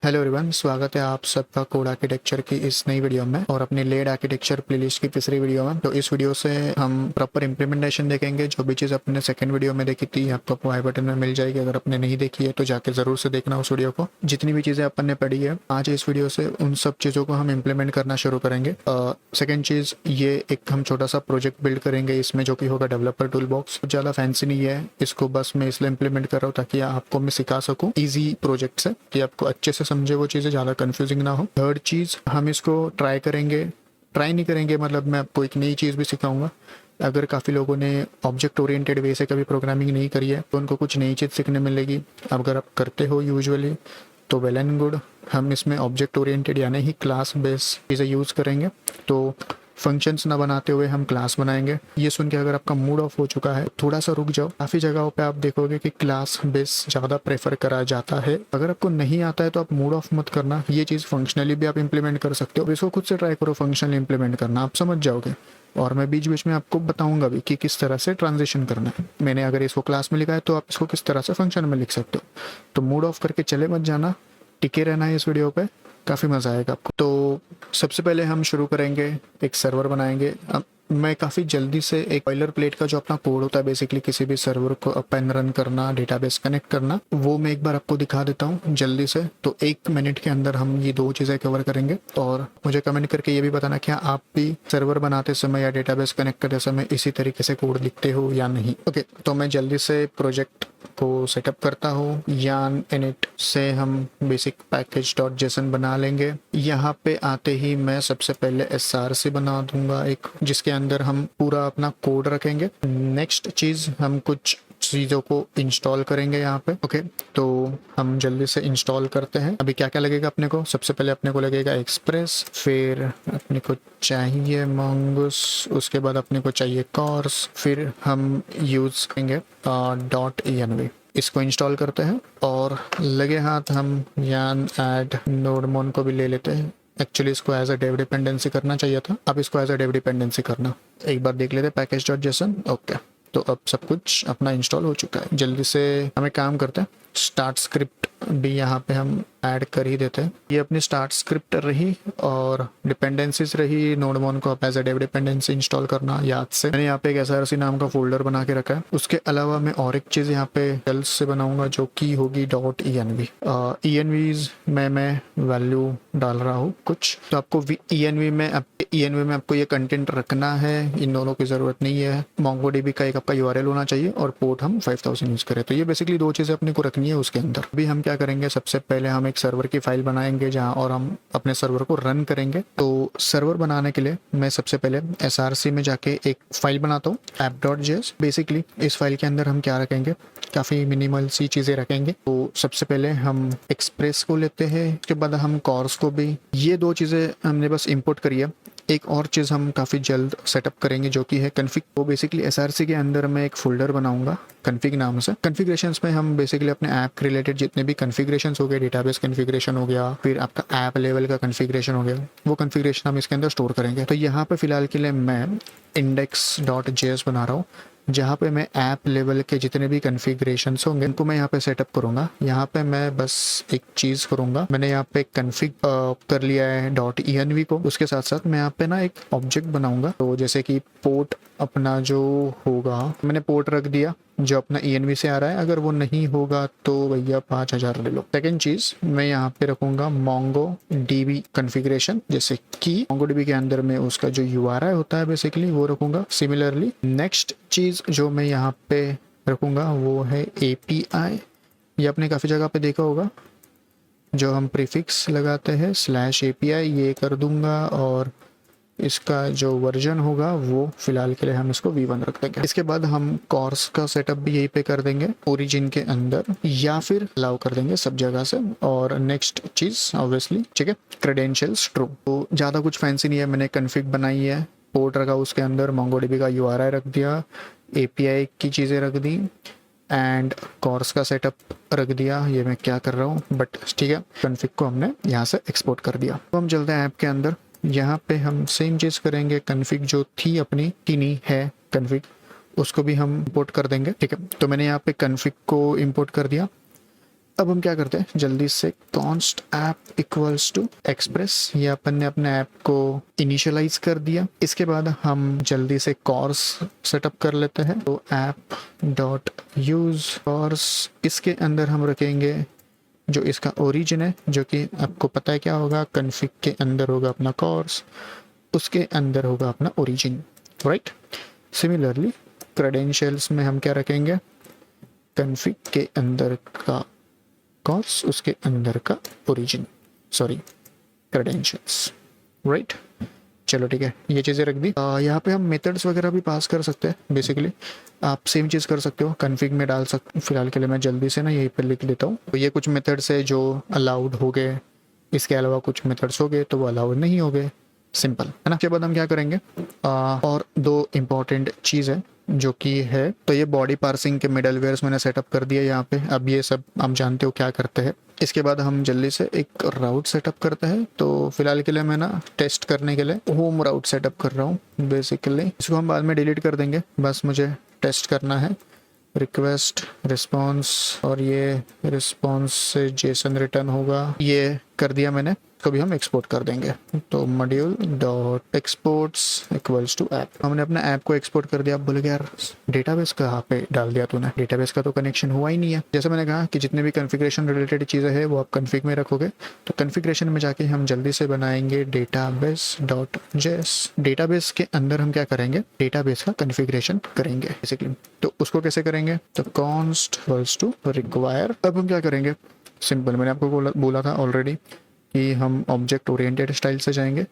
Hello everyone, स्वागत है आप सबका कोड आर्किटेक्चर की इस नई वीडियो में और अपनी लेड आर्किटेक्चर प्लेलिस्ट की तीसरी वीडियो में। तो इस वीडियो से हम प्रॉपर इंप्लीमेंटेशन देखेंगे। जो भी चीज़ अपने सेकंड वीडियो में देखी थी आपको आई बटन में मिल जाएगी। अगर आपने नहीं देखी है तो जाके ज़रूर से देखना उस वीडियो को। जितनी भी चीज़ें अपन ने पढ़ी है आज इस वीडियो से उन सब चीज़ों को हम इम्प्लीमेंट करना शुरू करेंगे। सेकेंड चीज़, ये एक हम छोटा सा प्रोजेक्ट बिल्ड करेंगे इसमें, जो कि होगा डेवलपर टूल बॉक्स। ज़्यादा फैंसी नहीं है, इसको बस मैं इसलिए इम्प्लीमेंट कर रहा हूँ ताकि आपको मैं सिखा सकूँ ईजी प्रोजेक्ट से, कि आपको अच्छे से समझे वो चीज़ें, ज़्यादा कंफ्यूजिंग ना हो। थर्ड चीज़, हम इसको ट्राई नहीं करेंगे, मतलब मैं आपको एक नई चीज़ भी सिखाऊंगा। अगर काफ़ी लोगों ने ऑब्जेक्ट ओरिएंटेड वे से कभी प्रोग्रामिंग नहीं करी है तो उनको कुछ नई चीज़ सीखने मिलेगी। अगर आप करते हो यूजुअली तो वेल एंड गुड। हम इसमें ऑब्जेक्ट ओरिएंटेड यानी ही क्लास बेस चीज़ें यूज़ करेंगे। तो फंक्शंस ना बनाते हुए हम क्लास बनाएंगे। ये सुन के अगर आपका मूड ऑफ हो चुका है थोड़ा सा रुक जाओ। काफ़ी जगहों पे आप देखोगे कि क्लास बेस ज़्यादा प्रेफर करा जाता है। अगर आपको नहीं आता है तो आप मूड ऑफ मत करना, ये चीज़ फंक्शनली भी आप इंप्लीमेंट कर सकते हो। इसको खुद से ट्राई करो, फंक्शनली इंप्लीमेंट करना, आप समझ जाओगे। और मैं बीच बीच में आपको बताऊंगा भी कि किस तरह से ट्रांजिशन करना है। मैंने अगर इसको क्लास में लिखा है तो आप इसको किस तरह से फंक्शन में लिख सकते हो। तो मूड ऑफ करके चले मत जाना, टिके रहना है इस वीडियो पे, काफ़ी मज़ा आएगा आपको। तो सबसे पहले हम शुरू करेंगे, एक सर्वर बनाएंगे। अब मैं काफ़ी जल्दी से एक बॉयलर प्लेट का जो अपना कोड होता है, बेसिकली किसी भी सर्वर को अप एंड रन करना, डेटाबेस कनेक्ट करना, वो मैं एक बार आपको दिखा देता हूँ जल्दी से। तो 1 मिनट के अंदर हम ये दो चीज़ें कवर करेंगे। और मुझे कमेंट करके ये भी बताना क्या आप भी सर्वर बनाते समय या डेटाबेस कनेक्ट करते समय इसी तरीके से कोड लिखते हो या नहीं। ओके, तो मैं जल्दी से प्रोजेक्ट को सेटअप करता हूँ। यार्न इनिट से हम बेसिक पैकेज डॉट जेसन बना लेंगे। यहाँ पे आते ही मैं सबसे पहले SRC बना दूंगा एक, जिसके अंदर हम पूरा अपना कोड रखेंगे। नेक्स्ट चीज़, हम कुछ चीज़ों को इंस्टॉल करेंगे यहाँ पे। ओके, तो हम जल्दी से इंस्टॉल करते हैं। अभी क्या क्या लगेगा अपने को? सबसे पहले अपने को लगेगा एक्सप्रेस, फिर अपने को चाहिए मंगूस, उसके बाद अपने को चाहिए कॉर्स, फिर हम यूज़ करेंगे .env। इसको इंस्टॉल करते हैं और लगे हाथ हम यान ऐड नोडमोन को भी ले लेते हैं। एक्चुअली इसको एज अ डेव डिपेंडेंसी करना चाहिए था, अब इसको एज अ डेव डिपेंडेंसी करना। एक बार देख लेते पैकेज डॉट जेसन। ओके, तो अब सब कुछ अपना इंस्टॉल हो चुका है। जल्दी से हमें काम करते हैं, स्टार्ट स्क्रिप्ट भी यहाँ पे हम ऐड कर ही देते हैं। ये अपनी स्टार्ट स्क्रिप्ट रही और डिपेंडेंसीज रही। नोडमोन को as a dev dependency install करना याद से। मैंने यहाँ पे एक SRC नाम का फोल्डर बना के रखा है। उसके अलावा मैं और एक चीज़ यहाँ पे जल्द से बनाऊंगा जो कि होगी .env। envs में मैं वैल्यू डाल रहा हूँ कुछ, तो आपको env में आपको ये कंटेंट रखना है। इन दोनों की ज़रूरत नहीं है। MongoDB का एक आपका URL होना चाहिए और पोर्ट हम 5000 यूज़ करें। तो ये बेसिकली दो चीज़ें अपने को रखनी है उसके अंदर। अभी हम क्या करेंगे, सबसे पहले हम एक सर्वर की फाइल बनाएंगे जहाँ और हम अपने सर्वर को रन करेंगे। तो सर्वर बनाने के लिए मैं सबसे पहले SRC में जाके एक फाइल बनाता हूँ, app.js। बेसिकली इस फाइल के अंदर हम क्या रखेंगे, काफ़ी मिनिमल सी चीज़ें रखेंगे। तो सबसे पहले हम एक्सप्रेस को लेते हैं, उसके बाद हम कॉर्स को भी। ये दो चीज़ें हमने बस इंपोर्ट करी है। एक और चीज़ हम काफ़ी जल्द सेटअप करेंगे जो कि है कन्फिग। वो बेसिकली SRC के अंदर मैं एक फोल्डर बनाऊंगा कन्फिग नाम से। कन्फिग्रेशंस में हम बेसिकली अपने ऐप रिलेटेड जितने भी कन्फिग्रेशंस हो गए, डेटाबेस कन्फिग्रेशन हो गया, फिर आपका ऐप लेवल का कन्फिग्रेशन हो गया, वो कन्फिग्रेशन हम इसके अंदर स्टोर करेंगे। तो यहाँ पे फिलहाल के लिए मैं index.js बना रहा हूँ, जहाँ पे मैं ऐप लेवल के जितने भी कन्फिग्रेशंस होंगे उनको मैं यहाँ पे सेटअप करूँगा। यहाँ पे मैं बस एक चीज़ करूँगा, मैंने यहाँ पे कन्फिग कर लिया है .env को। उसके साथ साथ मैं यहाँ पे ना एक ऑब्जेक्ट बनाऊँगा। तो जैसे कि पोर्ट अपना जो होगा, मैंने पोर्ट रख दिया जो अपना env से आ रहा है। अगर वो नहीं होगा तो भैया 5000 ले लो। सेकेंड चीज़, मैं यहाँ पे रखूँगा MongoDB कन्फिग्रेशन, जैसे कि MongoDB के अंदर में उसका जो URI होता है बेसिकली वो रखूँगा। सिमिलरली नेक्स्ट चीज़ जो मैं यहाँ पे रखूँगा वो है API। ये आपने काफ़ी जगह पे देखा होगा, जो हम प्रीफिक्स लगाते हैं /API, ये कर दूंगा। और इसका जो वर्जन होगा वो फिलहाल के लिए हम इसको V1 रख देंगे। इसके बाद हम कॉर्स का सेटअप भी यहीं पे कर देंगे ओरिजिन के अंदर, या फिर अलाउ कर देंगे सब जगह से। और नेक्स्ट चीज़ ऑब्वियसली, ठीक है, क्रेडेंशियल्स ट्रू। तो ज़्यादा कुछ फैंसी नहीं है, मैंने कन्फिग बनाई है, पोर्ट रखा, उसके अंदर MongoDB का URI रख दिया, API की चीज़ें रख दी एंड कॉर्स का सेटअप रख दिया। ये मैं क्या कर रहा हूँ, बट ठीक है, कन्फिग को हमने यहाँ से एक्सपोर्ट कर दिया। तो हम चलते हैं ऐप के अंदर। यहाँ पे हम सेम चीज़ करेंगे, कन्फिग जो थी अपनी टीनी है कन्फिग, उसको भी हम इंपोर्ट कर देंगे। ठीक है, तो मैंने यहाँ पे कन्फिग को इंपोर्ट कर दिया। अब हम क्या करते हैं, जल्दी से const app equals to express, ये अपन ने अपने ऐप को इनिशियलाइज कर दिया। इसके बाद हम जल्दी से कॉर्स सेटअप कर लेते हैं। तो ऐप डॉट यूज कॉर्स, इसके अंदर हम रखेंगे जो इसका ओरिजिन है, जो कि आपको पता है क्या होगा, कन्फिग के अंदर होगा अपना कॉर्स, उसके अंदर होगा अपना ओरिजिन, राइट। सिमिलरली क्रेडेंशियल्स में हम क्या रखेंगे, कन्फिग के अंदर का कॉर्स, उसके अंदर का ओरिजिन, सॉरी क्रेडेंशियल्स, राइट। चलो ठीक है, ये चीज़ें रख दी। यहाँ पे हम मेथड्स वगैरह भी पास कर सकते हैं। बेसिकली आप सेम चीज़ कर सकते हो, कन्फिग में डाल सकते। फिलहाल के लिए मैं जल्दी से ना यहीं पर लिख देता हूँ। तो ये कुछ मेथड्स है जो अलाउड हो गए, इसके अलावा कुछ मेथड्स हो गए तो वो अलाउड नहीं हो गए, सिंपल है ना। उसके बाद हम क्या करेंगे, और दो इम्पॉर्टेंट चीज़ है जो कि है, तो ये बॉडी पार्सिंग के मिडलवेयर्स मैंने सेटअप कर दिया यहाँ पे। अब ये सब आप जानते हो क्या करते हैं। इसके बाद हम जल्दी से एक राउट सेटअप करते हैं। तो फिलहाल के लिए मैं ना टेस्ट करने के लिए होम राउट सेटअप कर रहा हूँ बेसिकली। इसको हम बाद में डिलीट कर देंगे, बस मुझे टेस्ट करना है। रिक्वेस्ट रिस्पॉन्स, और ये रिस्पॉन्स से जेसन रिटर्न होगा, ये कर दिया मैंने। कभी हम एक्सपोर्ट कर देंगे। तो module dot exports equals to app, हमने अपना ऐप को एक्सपोर्ट कर दिया। अब बोले यार डेटाबेस कहाँ पे डाल दिया तूने, डेटाबेस का तो कनेक्शन हुआ ही नहीं है। जैसे मैंने कहा कि जितने भी कॉन्फ़िगरेशन रिलेटेड चीज़ें हैं वो आप कॉन्फ़िग में रखोगे। तो कॉन्फ़िगरेशन में जाके हम जल्दी से बनाएंगे डेटाबेस डॉट जेएस। डेटाबेस के अंदर हम क्या करेंगे, डेटाबेस का कॉन्फ़िगरेशन करेंगे बेसिकली। तो उसको कैसे करेंगे, तो कॉन्स्ट इक्वल्स टू रिक्वायर। अब हम क्या करेंगे, सिंपल, मैंने आपको बोला था ऑलरेडी कि हम ऑब्जेक्ट ओरिएंटेड स्टाइल से जाएंगे।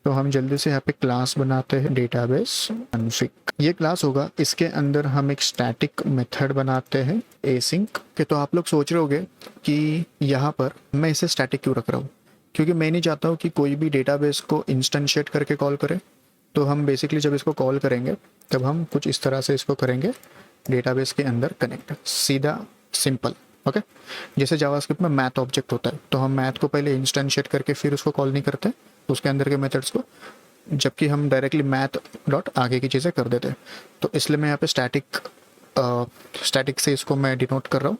तो हम जल्दी से यहाँ पे क्लास बनाते हैं डेटाबेस कॉन्फ़िग। ये क्लास होगा, इसके अंदर हम एक स्टैटिक मेथड बनाते हैं एसिंक के। तो आप लोग सोच रहे होगे कि यहाँ पर मैं इसे स्टैटिक क्यों रख रहा हूँ, क्योंकि मैं नहीं चाहता हूँ कि कोई भी डेटाबेस को इंस्टेंशिएट करके कॉल करे। तो हम बेसिकली जब इसको कॉल करेंगे तब हम कुछ इस तरह से इसको करेंगे, डेटाबेस के अंदर कनेक्ट, सीधा सिंपल, ओके। जैसे जावास्क्रिप्ट में मैथ ऑब्जेक्ट होता है, तो हम मैथ को पहले इंस्टेंशिएट करके फिर उसको कॉल नहीं करते उसके अंदर के मेथड्स को, जबकि हम डायरेक्टली मैथ डॉट आगे की चीज़ें कर देते हैं। तो इसलिए मैं यहाँ पे स्टैटिक से इसको मैं डिनोट कर रहा हूँ,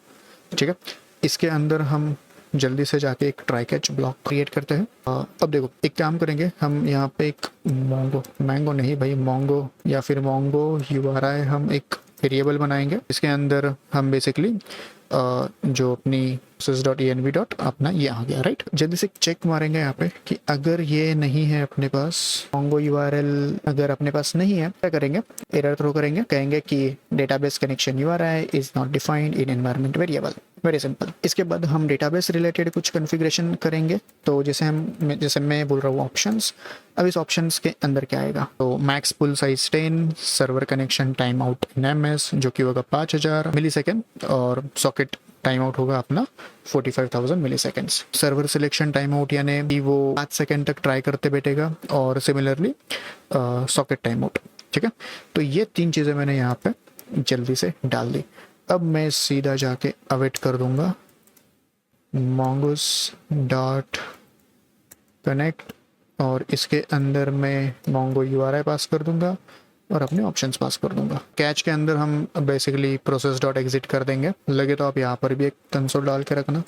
ठीक है। इसके अंदर हम जल्दी से जाके एक ट्राई कैच ब्लॉक क्रिएट करते हैं। अब देखो एक काम करेंगे, हम यहाँ पे एक मैंगो नहीं भाई, मोंगो या फिर मोंगो URI, हम एक वेरिएबल बनाएंगे। इसके अंदर हम बेसिकली जो अपनी process.env डॉट अपना ये आ गया, राइट। जल्दी से चेक मारेंगे यहाँ पे कि अगर ये नहीं है अपने पास, mongo URL अगर अपने पास नहीं है, क्या करेंगे, एरर थ्रो करेंगे, कहेंगे कि database connection URI is not defined in environment variable, very simple. इसके बाद हम डेटाबेस रिलेटेड कुछ कॉन्फ़िगरेशन करेंगे। तो जैसे मैं बोल रहा हूँ ऑप्शंस, अब इस ऑप्शंस के अंदर क्या आएगा, तो max pool size 10, server connection time out in MS जो कि होगा 5000 मिलीसेकेंड, और सॉकेट टाइम आउट होगा अपना 45,000 मिलीसेकेंड्स। सर्वर सिलेक्शन टाइम आउट यानी कि वो 5 सेकेंड तक ट्राई करते बैठेगा, और सिमिलरली सॉकेट टाइम आउट, ठीक है। तो ये 3 चीज़ें मैंने यहाँ पे जल्दी से डाल दी। अब मैं सीधा जाके अवेट कर दूंगा mongoose डॉट कनेक्ट, और इसके अंदर मैं mongo URI पास कर दूंगा और अपने ऑप्शंस पास कर दूंगा। कैच के अंदर हम बेसिकली प्रोसेस डॉट एग्जिट कर देंगे। लगे तो आप यहाँ पर भी एक कंसोल डाल के रखना,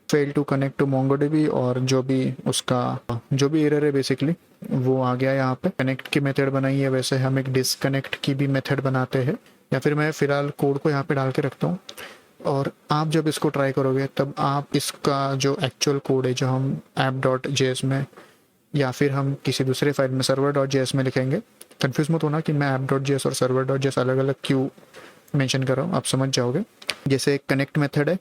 fail to connect to MongoDB, और जो भी एरर है बेसिकली वो आ गया यहाँ पे। कनेक्ट की मेथड बनाई है, वैसे हम एक डिसकनेक्ट की भी मेथड बनाते हैं, या फिर मैं फिलहाल कोड को यहाँ पे डाल के रखता हूँ। और आप जब इसको ट्राई करोगे तब आप इसका जो एक्चुअल कोड है, जो हम app.js में या फिर हम किसी दूसरे फाइल में server.js में लिखेंगे, कंफ्यूज मत होना कि मैं app.js और server.js अलग अलग क्यों मेंशन कर रहा हूँ, आप समझ जाओगे। जैसे कनेक्ट मेथड है,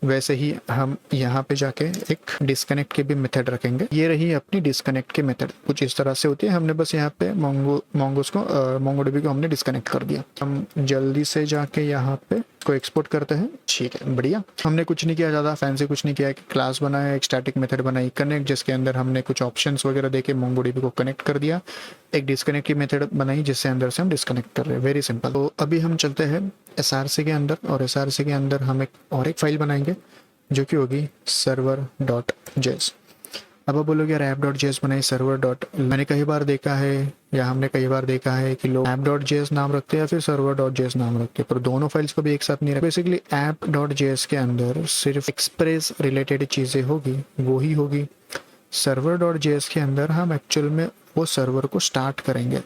वैसे ही हम यहाँ पे जाके एक डिस्कनेक्ट की भी मेथड रखेंगे। ये रही अपनी डिस्कनेक्ट की मेथड, कुछ इस तरह से होती है। हमने बस यहाँ पे MongoDB को हमने डिस्कनेक्ट कर दिया। हम जल्दी से जाके यहाँ पे को एक्सपोर्ट करते हैं, ठीक है, बढ़िया। हमने कुछ नहीं किया, ज़्यादा फैंसी कुछ नहीं किया, क्लास बनाया, एक स्टैटिक मेथड बनाई कनेक्ट, जिसके अंदर हमने कुछ ऑप्शंस वगैरह देके MongoDB को कनेक्ट कर दिया। एक डिस्कनेक्ट की मेथड बनाई जिससे अंदर से हम डिस्कनेक्ट कर रहे हैं, वेरी सिंपल। तो अभी हम चलते हैं SRC के अंदर, और SRC के अंदर हम एक फाइल बनाएंगे जो कि होगी server.js। अब आप बोलोगे यार ऐप डॉट जेएस बनाई सर्वर डॉट, मैंने कई बार देखा है या हमने कई बार देखा है कि लोग ऐप डॉट जेएस नाम रखते हैं या फिर सर्वर डॉट जेएस नाम रखते हैं, पर दोनों फाइल्स को भी एक साथ नहीं रखते। बेसिकली ऐप डॉट जेएस के अंदर सिर्फ एक्सप्रेस रिलेटेड चीज़ें होगी, वो ही होगी। सर्वर डॉट जेएस के अंदर हम एक्चुअल में वो सर्वर को स्टार्ट करेंगे,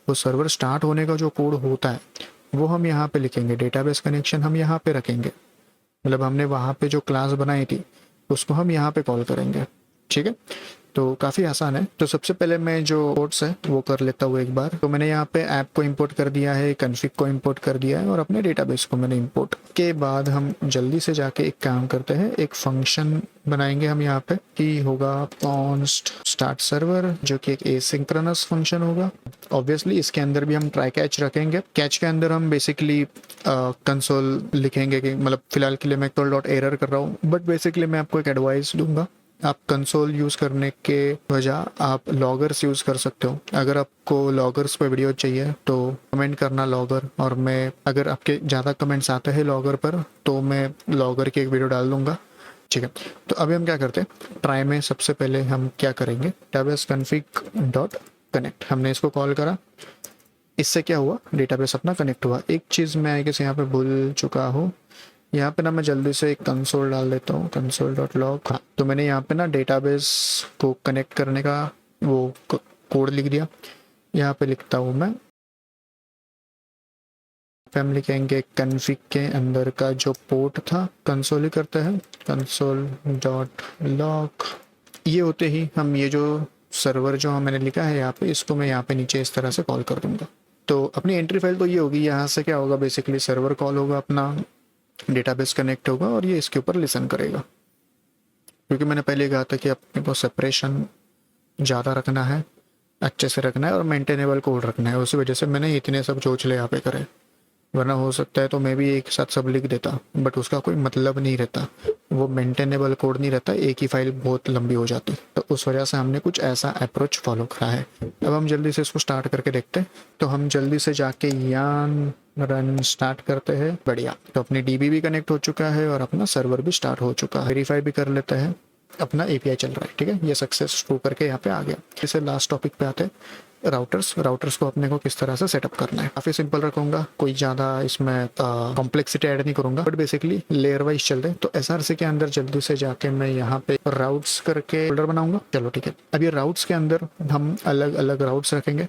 वो सर्वर स्टार्ट होने का जो कोड होता है वो हम यहाँ पे लिखेंगे, डेटाबेस कनेक्शन हम यहाँ पे रखेंगे, मतलब हमने वहाँ पे जो क्लास बनाई थी उसको हम यहाँ पे कॉल करेंगे, ठीक है। तो काफ़ी आसान है। तो सबसे पहले मैं जो कोड्स है वो कर लेता हूँ एक बार। तो मैंने यहाँ पे ऐप को इंपोर्ट कर दिया है, कॉन्फ़िग को इंपोर्ट कर दिया है और अपने डेटाबेस को मैंने इंपोर्ट के बाद हम जल्दी से जाके एक काम करते हैं, एक फंक्शन बनाएंगे हम यहाँ पे कि होगा कॉन्स्ट स्टार्ट सर्वर, जो कि एक एसिंक्रोनस फंक्शन होगा। ऑब्वियसली इसके अंदर भी हम ट्राई कैच रखेंगे। कैच के अंदर हम बेसिकली कंसोल लिखेंगे कि मतलब फिलहाल के लिए मैं console.error कर रहा हूँ, बट बेसिकली मैं आपको एक एडवाइस दूंगा, आप कंसोल यूज़ करने के बजाय आप लॉगर्स यूज़ कर सकते हो। अगर आपको लॉगर्स पे वीडियो चाहिए तो कमेंट करना लॉगर, और मैं अगर आपके ज़्यादा कमेंट्स आते हैं लॉगर पर तो मैं लॉगर की एक वीडियो डाल दूंगा, ठीक है। तो अभी हम क्या करते हैं, ट्राई में सबसे पहले हम क्या करेंगे, डेटाबेस कॉन्फ़िग डॉट कनेक्ट, हमने इसको कॉल करा, इससे क्या हुआ, डेटाबेस अपना कनेक्ट हुआ। एक चीज़ मैं आई गेस यहाँ पे भूल चुका हूँ, यहाँ पे ना मैं जल्दी से एक कंसोल डाल देता हूँ, कंसोल डॉट लॉग। हाँ, तो मैंने यहाँ पे ना डेटाबेस को कनेक्ट करने का वो कोड लिख दिया। यहाँ पे लिखता हूँ मैं, हम लिखेंगे कॉन्फ़िग के अंदर का जो पोर्ट था, कंसोल ही करते हैं, कंसोल डॉट लॉग। ये होते ही हम ये जो सर्वर जो मैंने लिखा है यहाँ पे, इसको मैं यहाँ पे नीचे इस तरह से कॉल कर दूंगा। तो अपनी एंट्री फाइल तो ये होगी, यहाँ से क्या होगा, बेसिकली सर्वर कॉल होगा, अपना डेटाबेस कनेक्ट होगा और ये इसके ऊपर लिसन करेगा। क्योंकि मैंने पहले कहा था कि अपने को सेपरेशन ज़्यादा रखना है, अच्छे से रखना है और मेंटेनेबल कोड रखना है, उसी वजह से मैंने इतने सब चोचले यहाँ पे करे। वरना हो सकता है तो मैं भी एक साथ सब लिख देता, बट उसका कोई मतलब नहीं रहता, वो मेंटेनेबल कोड नहीं रहता, एक ही फाइल बहुत लंबी हो जाती। तो उस वजह से हमने कुछ ऐसा अप्रोच फॉलो करा है। अब हम जल्दी से इसको स्टार्ट करके देखते हैं। तो हम जल्दी से जाके यान रन स्टार्ट करते हैं। बढ़िया, तो अपनी डीबी भी कनेक्ट हो चुका है और अपना सर्वर भी स्टार्ट हो चुका है। वेरीफाई भी कर लेते हैं, अपना एपीआई चल रहा है, ठीक है। ये सक्सेस टू करके यहाँ पे आ गया। इसे लास्ट टॉपिक पे आते हैं, राउटर्स को अपने को किस तरह से सेटअप करना है। काफ़ी सिंपल रखूंगा, कोई ज़्यादा इसमें कॉम्प्लेक्सिटी ऐड नहीं करूंगा, बट बेसिकली लेयर वाइज चलते हैं। तो एसआरसी के अंदर जल्दी से जाके मैं यहाँ पे राउट्स करके फोल्डर बनाऊंगा। चलो ठीक है, अब ये राउट्स के अंदर हम अलग अलग राउट्स रखेंगे।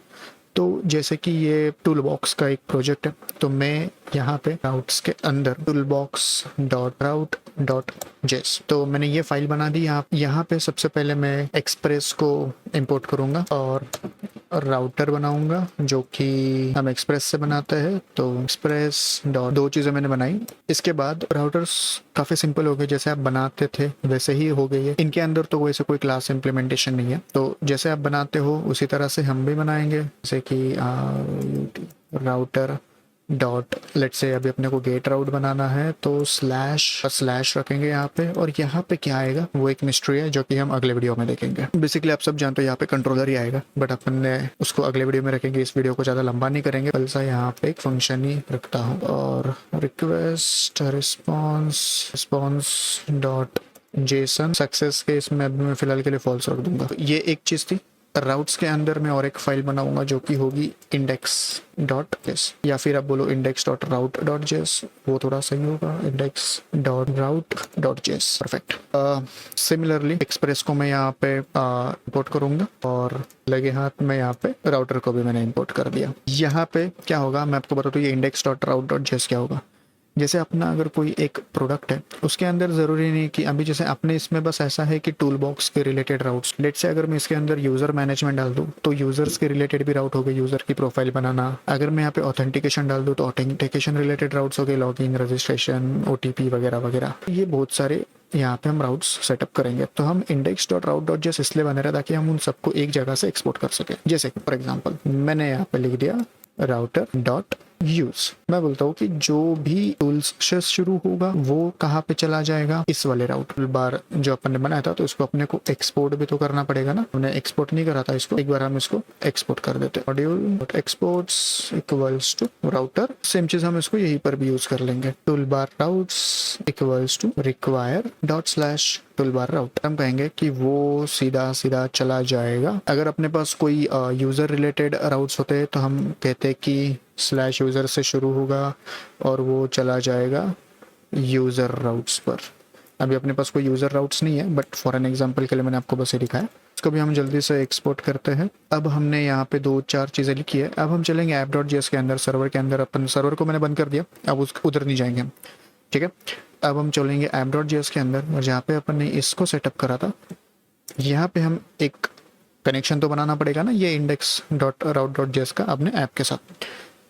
तो जैसे कि ये टूल बॉक्स का एक प्रोजेक्ट है, तो मैं यहाँ पे राउट्स के अंदर टूलबॉक्स डॉट राउट डॉट जेस, तो मैंने ये फाइल बना दी। यहाँ पे सबसे पहले मैं एक्सप्रेस को इंपोर्ट करूँगा और राउटर बनाऊंगा, जो कि हम एक्सप्रेस से बनाते हैं। तो एक्सप्रेस डॉट, दो चीज़ें मैंने बनाई। इसके बाद राउटर्स काफ़ी सिंपल हो गए, जैसे आप बनाते थे वैसे ही हो गई है। इनके अंदर तो वैसे कोई क्लास इम्प्लीमेंटेशन नहीं है, तो जैसे आप बनाते हो उसी तरह से हम भी बनाएंगे। जैसे कि राउटर डॉट, लेट्स से अभी अपने को गेट राउट बनाना है, तो स्लैश रखेंगे यहाँ पे। और यहाँ पे क्या आएगा वो एक मिस्ट्री है, जो कि हम अगले वीडियो में देखेंगे। बेसिकली आप सब जानते हो यहाँ पे कंट्रोलर ही आएगा, बट अपन ने उसको अगले वीडियो में रखेंगे, इस वीडियो को ज़्यादा लंबा नहीं करेंगे। बल्कि यहाँ पे एक फंक्शन ही रखता हूँ और request response dot JSON success के इसमें अभी मैं फिलहाल के लिए फॉल्स रख दूंगा। तो ये एक चीज़ थी। राउट्स के अंदर मैं और एक फाइल बनाऊंगा जो कि होगी इंडेक्स डॉट जेस, या फिर आप बोलो इंडेक्स डॉट राउट डॉट जेस, वो थोड़ा सही होगा, इंडेक्स डॉट राउट डॉट जेस, परफेक्ट। सिमिलरली एक्सप्रेस को मैं यहाँ पे इंपोर्ट करूंगा और लगे हाथ में यहाँ पे राउटर को भी मैंने इंपोर्ट कर दिया। यहाँ पे क्या होगा मैं आपको बताता हूँ, ये इंडेक्स डॉट राउट डॉट जेस क्या होगा। जैसे अपना अगर कोई एक प्रोडक्ट है, उसके अंदर ज़रूरी नहीं कि अभी जैसे अपने इसमें बस ऐसा है कि टूल बॉक्स के रिलेटेड राउट्स, लेट से अगर मैं इसके अंदर यूज़र मैनेजमेंट डाल दूँ तो यूज़र्स के रिलेटेड भी राउट हो गए, यूज़र की प्रोफाइल बनाना। अगर मैं यहाँ पे ऑथेंटिकेशन डाल दूँ तो ऑथेंटिकेशन रिलेटेड राउट्स हो गए, लॉगिन, रजिस्ट्रेशन, OTP वगैरह वगैरह, ये बहुत सारे यहाँ पे हम राउट्स सेटअप करेंगे। तो हम इंडेक्स डॉट राउट डॉट जेस इसलिए बने रहे ताकि हम उन सबको एक जगह से एक्सपोर्ट कर सकें। जैसे फॉर एग्जाम्पल मैंने यहाँ पे लिख दिया राउटर डॉट यूज। मैं बोलता हूँ कि जो भी टूल्स से शुरू होगा वो कहाँ पे चला जाएगा, इस वाले राउट बार जो अपन ने बनाया था। तो इसको अपने को एक्सपोर्ट भी तो करना पड़ेगा ना, हमने एक्सपोर्ट नहीं करा था इसको, एक बार हम इसको एक्सपोर्ट कर देते हैं। Module exports equals to router, same चीज हम इसको यहीं पर भी यूज कर लेंगे। Tool bar routes equals to require dot slash tool bar route. हम कहेंगे कि वो सीधा सीधा चला जाएगा। अगर अपने पास कोई यूजर रिलेटेड राउट्स होते हैं तो हम कहते हैं कि स्लैश यूजर से शुरू होगा और वो चला जाएगा यूजर राउट्स पर। अभी अपने पास कोई यूजर राउट्स नहीं है, बट फॉर एन एग्जांपल के लिए मैंने आपको बस ये दिखाया। इसको भी हम जल्दी से एक्सपोर्ट करते हैं। अब हमने यहाँ पे 2-4 चीजें लिखी है। अब हम चलेंगे app.js के अंदर, सर्वर के अंदर। अपन सर्वर को मैंने बंद कर दिया, अब उधर नहीं जाएंगे हम, ठीक है। अब हम चलेंगे app.js के अंदर, और जहाँ पे अपन ने इसको सेटअप करा था यहाँ पे हम एक कनेक्शन तो बनाना पड़ेगा ना, ये index.route.js का अपने ऐप के साथ।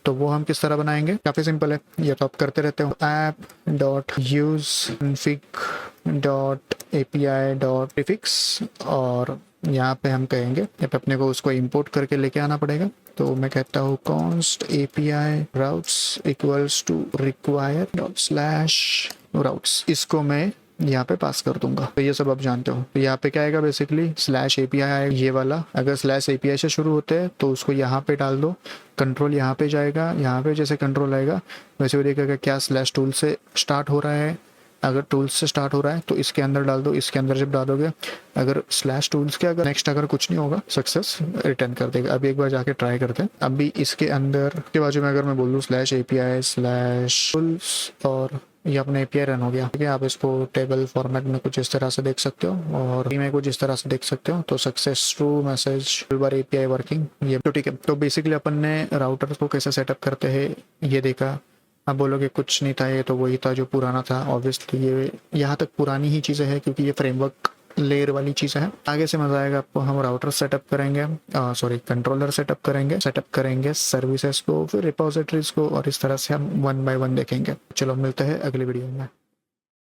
तो वो हम किस तरह बनाएंगे, काफ़ी सिंपल है, ये तो आप करते रहते हो। app.useconfig.api.prefix, और यहाँ पे हम कहेंगे यहाँ पे अपने को उसको इंपोर्ट करके लेके आना पड़ेगा। तो मैं कहता हूँ const api routes equals to require dot slash routes। इसको मैं यहाँ पे पास कर दूंगा। तो ये सब आप जानते हो। तो यहाँ पे क्या आएगा, बेसिकली स्लैश एपीआई आएगा ये वाला। अगर स्लैश एपीआई से शुरू होते हैं तो उसको यहाँ पे डाल दो, कंट्रोल यहाँ पे जाएगा। यहाँ पे जैसे कंट्रोल आएगा वैसे वो देखेगा क्या स्लैश टूल से स्टार्ट हो रहा है। अगर टूल्स से स्टार्ट हो रहा है तो इसके अंदर डाल दो। इसके अंदर जब डालोगे, अगर स्लैश टूल्स के अगर नेक्स्ट अगर कुछ नहीं होगा, सक्सेस रिटर्न कर देगा। अभी एक बार जाके ट्राई करते हैं। अभी इसके अंदर के बाजू में अगर मैं बोल दूँ स्लैश एपीआई स्लैश टूल्स, और ये अपना एपीआई रन हो गया, ठीक है। आप इसको टेबल फॉर्मेट में कुछ इस तरह से देख सकते हो, और में कुछ इस तरह से देख सकते हो। तो success to message bar API working, ये तो ठीक है। तो बेसिकली अपन ने राउटर को कैसे सेटअप करते हैं ये देखा। अब बोलोगे कुछ नहीं था, ये तो वही था जो पुराना था। ऑब्वियसली ये यहाँ तक पुरानी ही चीज़ें हैं, क्योंकि ये फ्रेमवर्क लेयर वाली चीज़ है। आगे से मजा आएगा आपको। हम राउटर सेटअप करेंगे, कंट्रोलर सेटअप करेंगे सर्विसेज को, फिर रिपोजिटरीज को, और इस तरह से हम 1 by 1 देखेंगे। चलो मिलते हैं अगली वीडियो में।